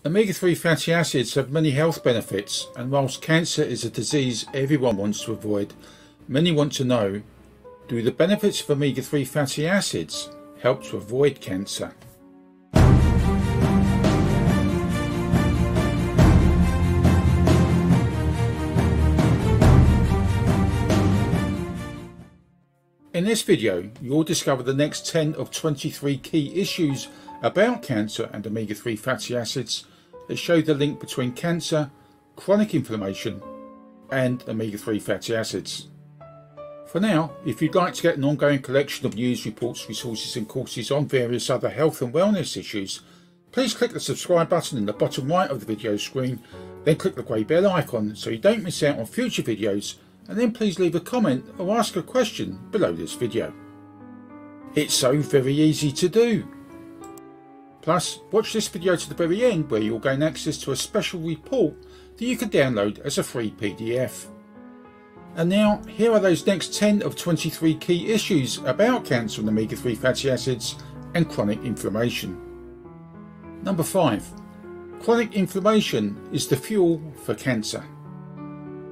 Omega-3 fatty acids have many health benefits, and whilst cancer is a disease everyone wants to avoid, many want to know, do the benefits of omega-3 fatty acids help to avoid cancer? In this video, you'll discover the next 10 of 23 key issues about cancer and omega-3 fatty acids that show the link between cancer, chronic inflammation, and omega-3 fatty acids. For now, if you'd like to get an ongoing collection of news, reports, resources and courses on various other health and wellness issues, please click the subscribe button in the bottom right of the video screen, then click the grey bell icon so you don't miss out on future videos, and then please leave a comment or ask a question below this video. It's so very easy to do. Plus, watch this video to the very end where you'll gain access to a special report that you can download as a free PDF. And now, here are those next 10 of 23 key issues about cancer and omega-3 fatty acids and chronic inflammation. Number 5. Chronic inflammation is the fuel for cancer.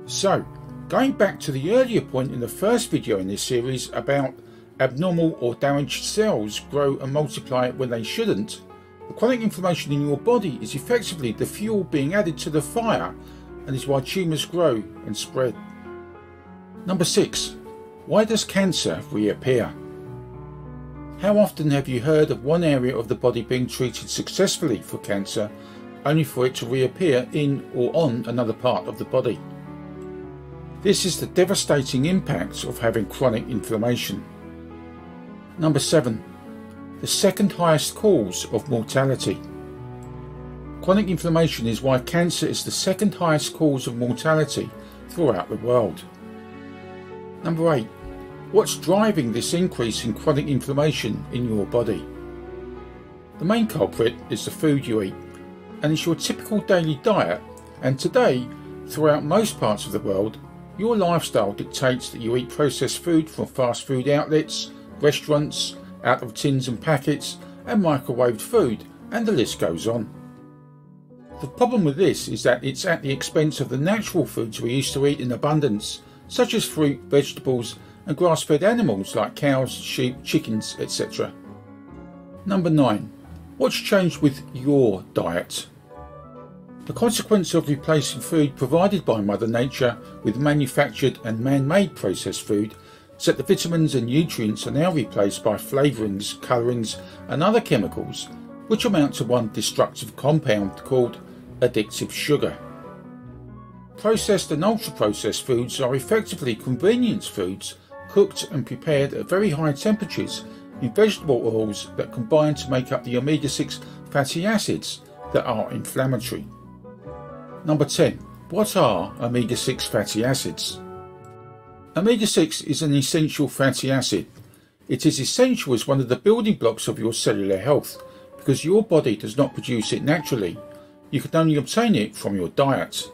So, going back to the earlier point in the first video in this series about abnormal or damaged cells grow and multiply when they shouldn't, the chronic inflammation in your body is effectively the fuel being added to the fire and is why tumours grow and spread. Number 6. Why does cancer reappear? How often have you heard of one area of the body being treated successfully for cancer only for it to reappear in or on another part of the body? This is the devastating impact of having chronic inflammation. Number 7. The second highest cause of mortality. Chronic inflammation is why cancer is the second highest cause of mortality throughout the world. Number 8. What's driving this increase in chronic inflammation in your body? The main culprit is the food you eat, and it's your typical daily diet, and today, throughout most parts of the world, your lifestyle dictates that you eat processed food from fast food outlets, restaurants, out of tins and packets, and microwaved food, and the list goes on. The problem with this is that it's at the expense of the natural foods we used to eat in abundance, such as fruit, vegetables, and grass-fed animals like cows, sheep, chickens, etc. Number 9. What's changed with your diet? The consequence of replacing food provided by Mother Nature with manufactured and man-made processed food is that the vitamins and nutrients are now replaced by flavourings, colourings and other chemicals, which amount to one destructive compound called addictive sugar. Processed and ultra-processed foods are effectively convenience foods cooked and prepared at very high temperatures in vegetable oils that combine to make up the omega-6 fatty acids that are inflammatory. Number 10. What are omega-6 fatty acids? Omega-6 is an essential fatty acid. It is essential as one of the building blocks of your cellular health because your body does not produce it naturally. You can only obtain it from your diet.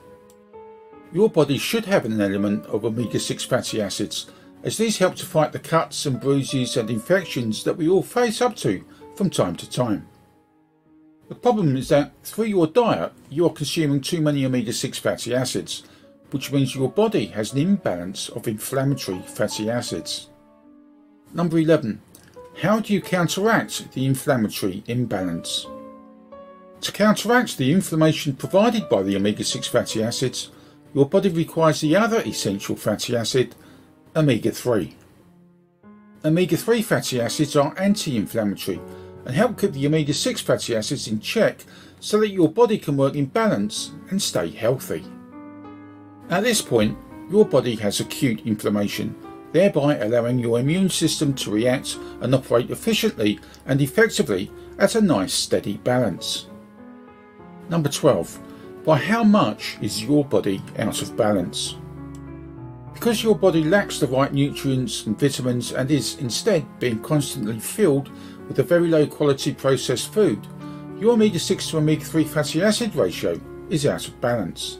Your body should have an element of omega-6 fatty acids, as these help to fight the cuts and bruises and infections that we all face up to from time to time. The problem is that through your diet you are consuming too many omega-6 fatty acids, which means your body has an imbalance of inflammatory fatty acids. Number 11. How do you counteract the inflammatory imbalance? To counteract the inflammation provided by the omega-6 fatty acids, your body requires the other essential fatty acid, omega-3. Omega-3 fatty acids are anti-inflammatory and help keep the omega-6 fatty acids in check so that your body can work in balance and stay healthy. At this point, your body has acute inflammation, thereby allowing your immune system to react and operate efficiently and effectively at a nice steady balance. Number 12. By how much is your body out of balance? Because your body lacks the right nutrients and vitamins and is instead being constantly filled with a very low quality processed food, your omega-6 to omega-3 fatty acid ratio is out of balance.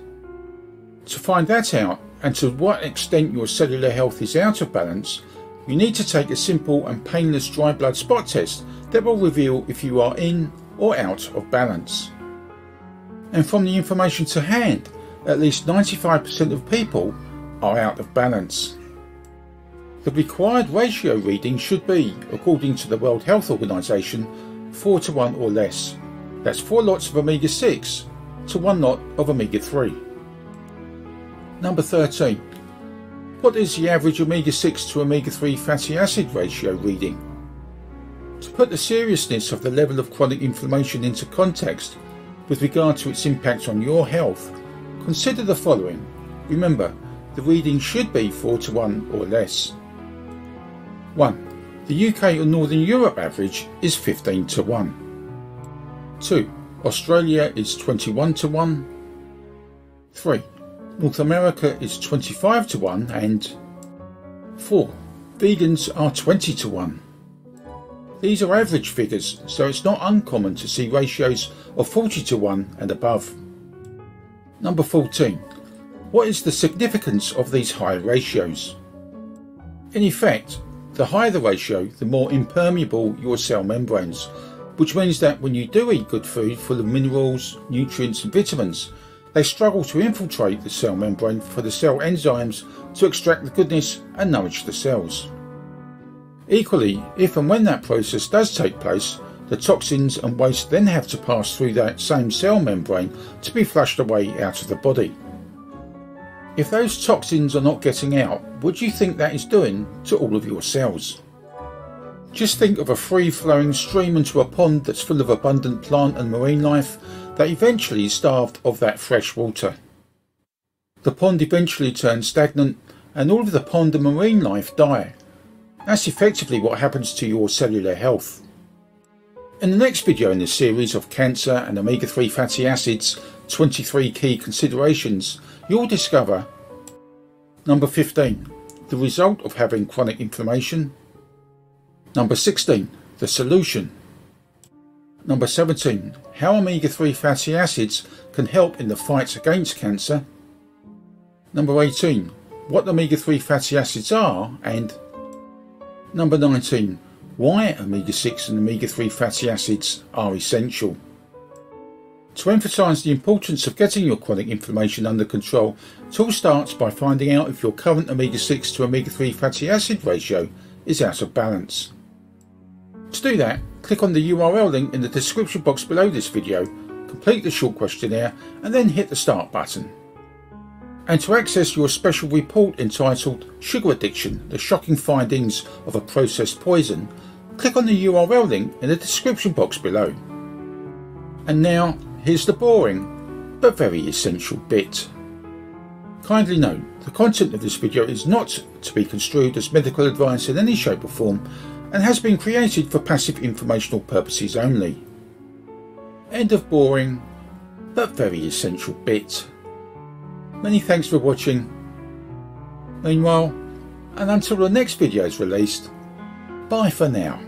To find that out and to what extent your cellular health is out of balance, you need to take a simple and painless dry blood spot test that will reveal if you are in or out of balance. and from the information to hand, at least 95% of people are out of balance. The required ratio reading should be, according to the World Health Organization, 4 to 1 or less. That's 4 lots of omega-6 to 1 lot of omega-3. Number 13. What is the average omega-6 to omega-3 fatty acid ratio reading? To put the seriousness of the level of chronic inflammation into context with regard to its impact on your health, consider the following. Remember, the reading should be 4 to 1 or less. 1. The UK or Northern Europe average is 15 to 1. 2. Australia is 21 to 1. 3. North America is 25 to 1 and 4. Vegans are 20 to 1. These are average figures, so it's not uncommon to see ratios of 40 to 1 and above. Number 14. What is the significance of these high ratios? In effect, the higher the ratio, the more impermeable your cell membranes, which means that when you do eat good food full of minerals, nutrients and vitamins, they struggle to infiltrate the cell membrane for the cell enzymes to extract the goodness and nourish the cells. Equally, if and when that process does take place, the toxins and waste then have to pass through that same cell membrane to be flushed away out of the body. If those toxins are not getting out, what do you think that is doing to all of your cells? Just think of a free-flowing stream into a pond that's full of abundant plant and marine life that eventually is starved of that fresh water. The pond eventually turns stagnant and all of the pond and marine life die. That's effectively what happens to your cellular health. In the next video in this series of cancer and omega-3 fatty acids, 23 key considerations, you'll discover: Number 15. The result of having chronic inflammation. Number 16. The solution. Number 17. How omega-3 fatty acids can help in the fight against cancer. Number 18. What omega-3 fatty acids are, and Number 19. Why omega-6 and omega-3 fatty acids are essential. To emphasise the importance of getting your chronic inflammation under control, it all starts by finding out if your current omega-6 to omega-3 fatty acid ratio is out of balance. To do that, click on the URL link in the description box below this video, complete the short questionnaire and then hit the start button. And to access your special report entitled Sugar Addiction, the Shocking Findings of a Processed Poison, click on the URL link in the description box below. And now, here's the boring, but very essential bit. Kindly note, the content of this video is not to be construed as medical advice in any shape or form and has been created for passive informational purposes only. End of boring, but very essential bit. Many thanks for watching. Meanwhile, and until the next video is released, bye for now.